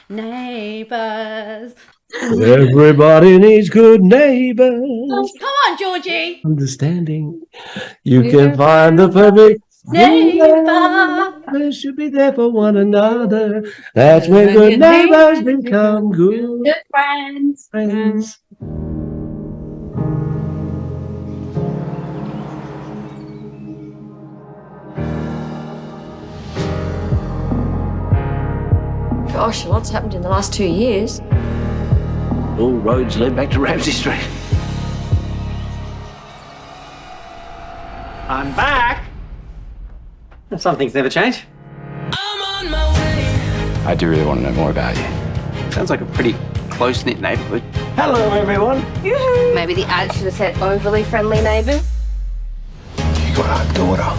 Neighbours. Everybody needs good neighbours. Come on, Georgie. Understanding. You can find the perfect neighbour. They should be there for one another. That's when good neighbours become good friends. Gosh, a lot's happened in the last 2 years. All roads lead back to Ramsey Street. I'm back. Some things never change. I do really want to know more about you. Sounds like a pretty close-knit neighbourhood. Hello, everyone. Maybe the ad should have said overly friendly neighbour. You got our daughter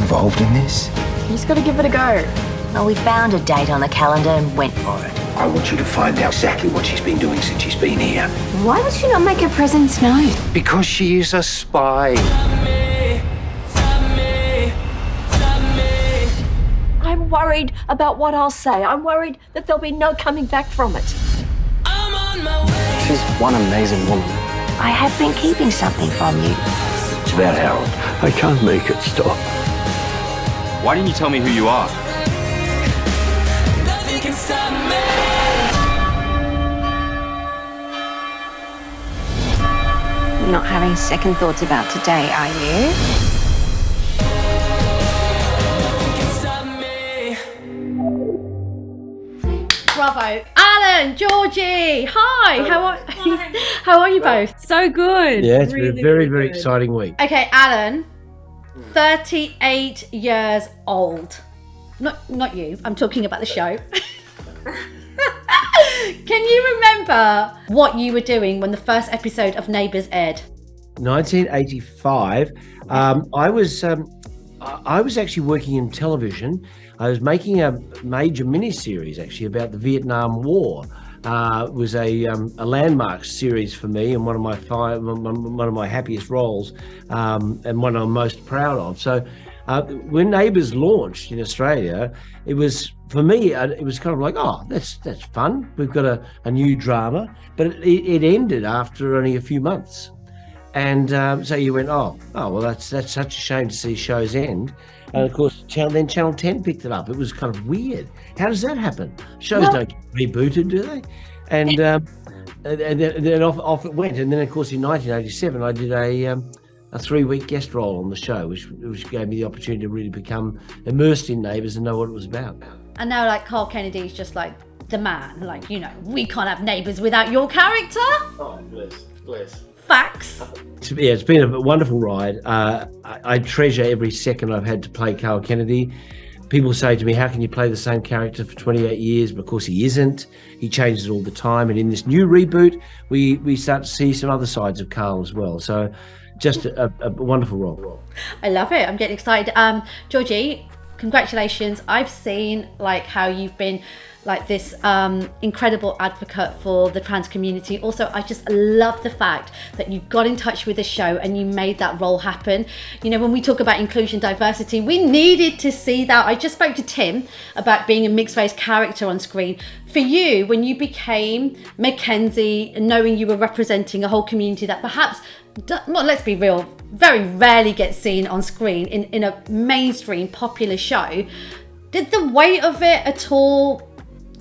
involved in this? You just got to give it a go. Well, we found a date on the calendar and went for it. I want you to find out exactly what she's been doing since she's been here. Why would she not make her presence known? Because she is a spy. I'm worried about what I'll say. I'm worried that there'll be no coming back from it. She's one amazing woman. I have been keeping something from you. It's about Harold. I can't make it stop. Why didn't you tell me who you are? You're not having second thoughts about today, are you? Bravo. Alan, Georgie, hi. How are you both? So good. Yeah, it's really, been a very, really very good. exciting week. Okay, Alan, 38 years old. Not you. I'm talking about the show. Can you remember what you were doing when the first episode of Neighbours aired? 1985. I was actually working in television. I was making a major mini-series actually about the Vietnam War. It was a landmark series for me and one of my happiest roles, and one I'm most proud of. So when Neighbours launched in Australia, it was, for me, it was kind of like, oh, that's fun. We've got a new drama, but it ended after only a few months. And so you went, oh, well, that's such a shame to see shows end. And of course, Channel 10 picked it up. It was kind of weird. How does that happen? Shows don't get rebooted, do they? And then off it went. And then, of course, in 1987, I did a 3-week guest role on the show, which gave me the opportunity to really become immersed in Neighbours and know what it was about. And now, like, Carl Kennedy's just like the man. Like, you know, we can't have Neighbours without your character. Oh, bless. Facts. Yeah, it's been a wonderful ride. I treasure every second I've had to play Carl Kennedy. People say to me, how can you play the same character for 28 years? But of course he isn't. He changes all the time. And in this new reboot, we start to see some other sides of Carl as well. So just a wonderful role. I love it. I'm getting excited. Georgie, congratulations. I've seen like how you've been like this incredible advocate for the trans community. Also, I just love the fact that you got in touch with the show and you made that role happen. You know, when we talk about inclusion, diversity, we needed to see that. I just spoke to Tim about being a mixed race character on screen. For you, when you became Mackenzie, knowing you were representing a whole community that perhaps, well, let's be real, very rarely gets seen on screen in a mainstream popular show, did the weight of it at all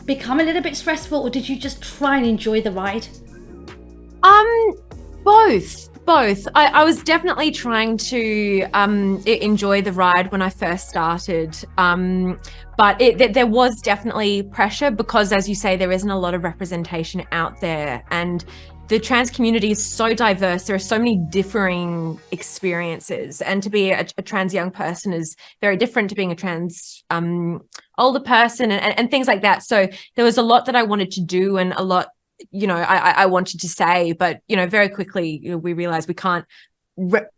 become a little bit stressful, or did you just try and enjoy the ride? Both. I was definitely trying to enjoy the ride when I first started, but there was definitely pressure because, as you say, there isn't a lot of representation out there, and the trans community is so diverse. There are so many differing experiences, and to be a trans young person is very different to being a trans older person and things like that. So there was a lot that I wanted to do and a lot, you know, I wanted to say, but, you know, very quickly, you know, we realized we can't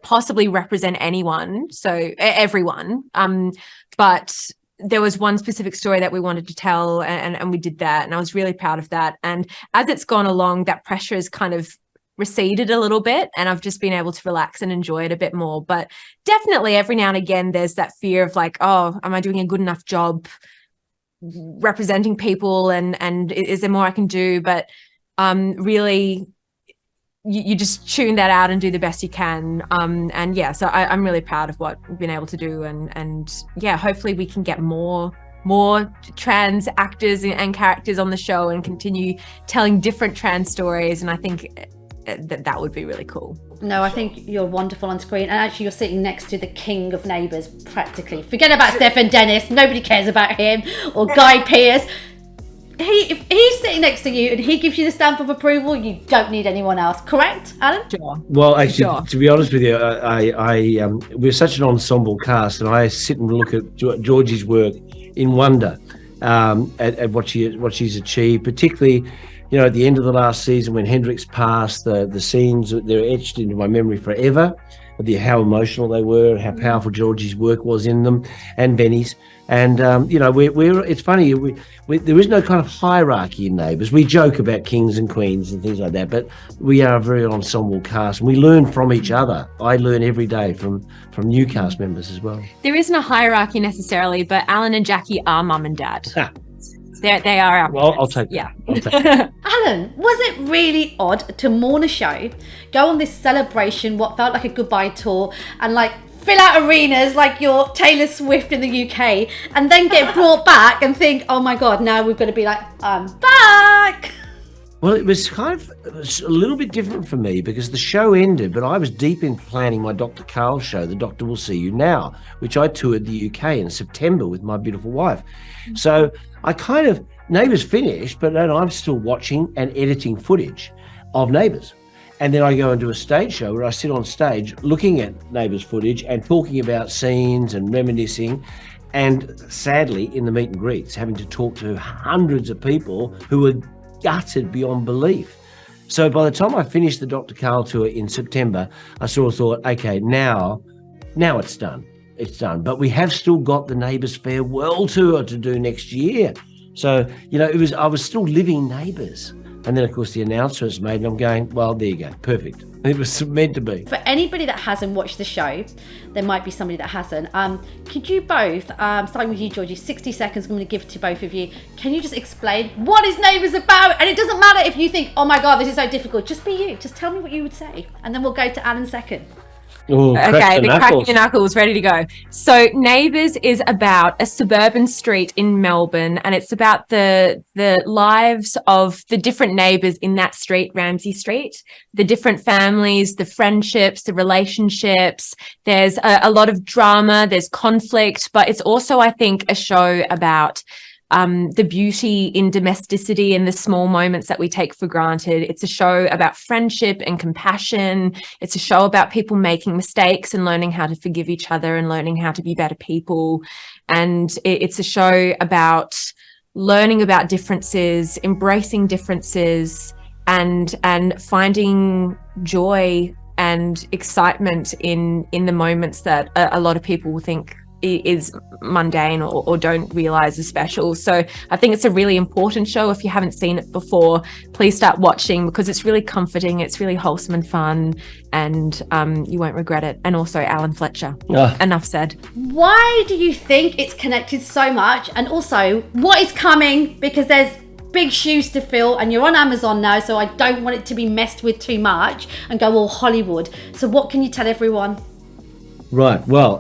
possibly represent anyone, so everyone. But there was one specific story that we wanted to tell, and we did that, and I was really proud of that. And as it's gone along, that pressure has kind of receded a little bit, and I've just been able to relax and enjoy it a bit more. But definitely every now and again there's that fear of like, oh, am I doing a good enough job? representing people and is there more I can do? But really, you just tune that out and do the best you can. And yeah, so I'm really proud of what we've been able to do, and yeah, hopefully we can get more trans actors and characters on the show and continue telling different trans stories. And I think that would be really cool. No, I think you're wonderful on screen, and actually you're sitting next to the king of Neighbours practically. Forget about Stefan Dennis, nobody cares about him, or Guy Pearce. If he's sitting next to you and he gives you the stamp of approval, you don't need anyone else. Correct, Alan? Sure. Well, actually, to be honest with you, we're such an ensemble cast, and I sit and look at Georgie's work in wonder at what she's achieved, particularly, at the end of the last season when Hendrix passed, the scenes, they're etched into my memory forever, how emotional they were, how powerful Georgie's work was in them, and Benny's. And, it's funny, there is no kind of hierarchy in Neighbours. We joke about kings and queens and things like that, but we are a very ensemble cast, and we learn from each other. I learn every day from new cast members as well. There isn't a hierarchy necessarily, but Alan and Jackie are mum and dad. They are our Well, I'll take yeah. that. Alan, was it really odd to mourn a show, go on this celebration, what felt like a goodbye tour, and fill out arenas like you're Taylor Swift in the UK, and then get brought back and think, oh my God, now we've got to be like, I'm back? Well, it was a little bit different for me because the show ended, but I was deep in planning my Dr. Carl show, The Doctor Will See You Now, which I toured the UK in September with my beautiful wife. So I Neighbours finished, but then I'm still watching and editing footage of Neighbours. And then I go and do a stage show where I sit on stage looking at Neighbours footage and talking about scenes and reminiscing. And sadly, in the meet and greets, having to talk to hundreds of people who were gutted beyond belief. So by the time I finished the Dr. Carl tour in September, I sort of thought, okay, now it's done. It's done. But we have still got the Neighbours Farewell tour to do next year. So, I was still living Neighbours. And then, of course, the announcement was made, and I'm going, well, there you go. Perfect. It was meant to be. For anybody that hasn't watched the show, there might be somebody that hasn't. Could you both, starting with you, Georgie, 60 seconds I'm going to give to both of you. Can you just explain what is Neighbours about? And it doesn't matter if you think, oh my God, this is so difficult. Just be you. Just tell me what you would say. And then we'll go to Alan second. Ooh, okay, the cracking your knuckles, ready to go. So Neighbours is about a suburban street in Melbourne, and it's about the lives of the different neighbours in that street, Ramsay Street, the different families, the friendships, the relationships. There's a lot of drama, there's conflict, but it's also, I think, a show about the beauty in domesticity and the small moments that we take for granted. It's a show about friendship and compassion. It's a show about people making mistakes and learning how to forgive each other and learning how to be better people. And it's a show about learning about differences, embracing differences, and finding joy and excitement in the moments that a lot of people will think is mundane or don't realize is special. So I think it's a really important show. If you haven't seen it before, please start watching, because it's really comforting, it's really wholesome and fun, and you won't regret it. And also Alan Fletcher. Enough said. Why do you think it's connected so much? And also, what is coming? Because there's big shoes to fill, and you're on Amazon now, so I don't want it to be messed with too much and go all Hollywood. So what can you tell everyone? Right. Well,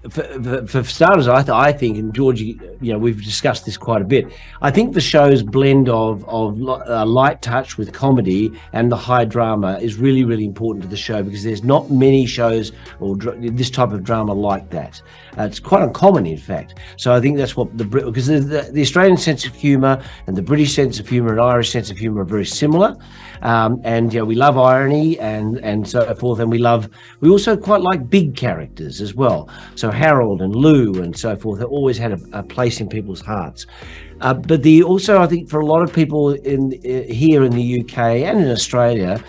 for starters, I think, and Georgie, we've discussed this quite a bit. I think the show's blend of light touch with comedy and the high drama is really, really important to the show, because there's not many shows or this type of drama like that. It's quite uncommon, in fact. So I think that's what because the Australian sense of humour and the British sense of humour and Irish sense of humour are very similar. And we love irony and so forth, and we also quite like big characters as well. So Harold and Lou and so forth have always had a place in people's hearts. But also, I think for a lot of people here in the UK and in Australia,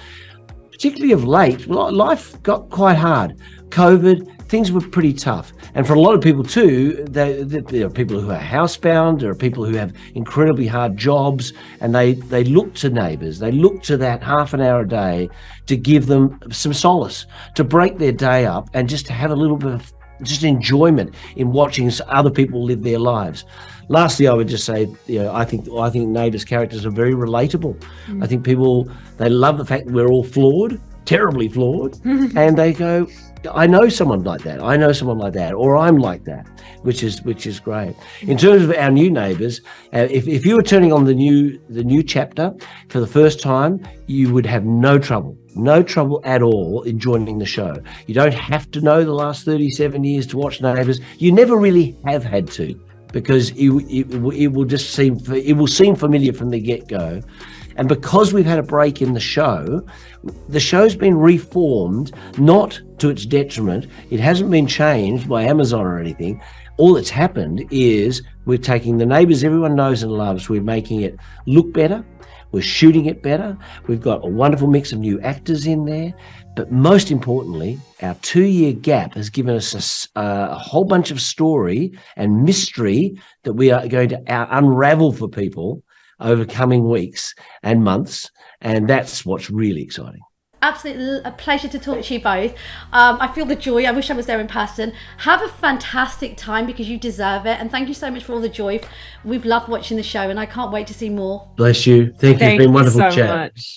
particularly of late, life got quite hard. COVID, things were pretty tough. And for a lot of people too, there are people who are housebound, there are people who have incredibly hard jobs, and they look to Neighbours. They look to that half an hour a day to give them some solace, to break their day up and just to have a little bit of just enjoyment in watching other people live their lives. Lastly, I would just say, I think Neighbours characters are very relatable. I think they love the fact that we're all flawed, terribly flawed, and they go, I know someone like that. I know someone like that, or I'm like that, which is great. In terms of our new Neighbours, if you were turning on the new chapter for the first time, you would have no trouble at all in joining the show. You don't have to know the last 37 years to watch Neighbours. You never really have had to, because it will seem familiar from the get-go. And because we've had a break in the show's been reformed, not to its detriment. It hasn't been changed by Amazon or anything. All that's happened is we're taking the Neighbours everyone knows and loves, we're making it look better, we're shooting it better, we've got a wonderful mix of new actors in there, but most importantly, our 2-year gap has given us a whole bunch of story and mystery that we are going to unravel for people over coming weeks and months, and that's what's really exciting. Absolutely a pleasure to talk to you both. I feel the joy. I wish I was there in person. Have a fantastic time, because you deserve it, and thank you so much for all the joy. We've loved watching the show, and I can't wait to see more. Bless you. Thank you. It's been wonderful so chat. Much.